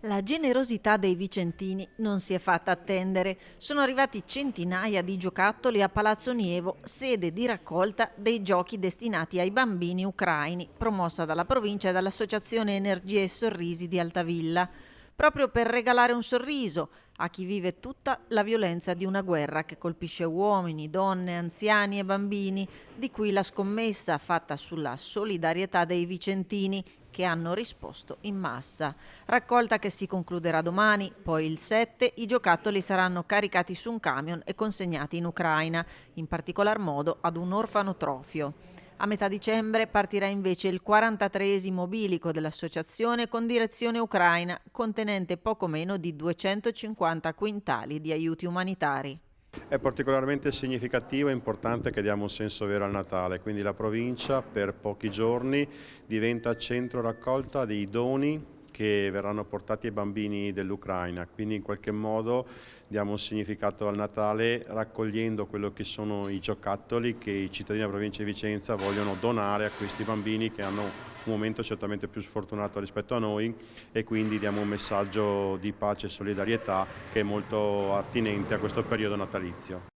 La generosità dei vicentini non si è fatta attendere. Sono arrivati centinaia di giocattoli a Palazzo Nievo, sede di raccolta dei giochi destinati ai bambini ucraini, promossa dalla provincia e dall'Associazione Energie e Sorrisi di Altavilla, proprio per regalare un sorriso a chi vive tutta la violenza di una guerra che colpisce uomini, donne, anziani e bambini, di cui la scommessa fatta sulla solidarietà dei vicentini che hanno risposto in massa. Raccolta che si concluderà domani, poi il 7 i giocattoli saranno caricati su un camion e consegnati in Ucraina, in particolar modo ad un orfanotrofio. A metà dicembre partirà invece il 43esimo bilico dell'associazione con direzione ucraina, contenente poco meno di 250 quintali di aiuti umanitari. È particolarmente significativo e importante che diamo un senso vero al Natale, quindi la provincia per pochi giorni diventa centro raccolta dei doni che verranno portati ai bambini dell'Ucraina, quindi in qualche modo diamo un significato al Natale raccogliendo quello che sono i giocattoli che i cittadini della provincia di Vicenza vogliono donare a questi bambini che hanno un momento certamente più sfortunato rispetto a noi, e quindi diamo un messaggio di pace e solidarietà che è molto attinente a questo periodo natalizio.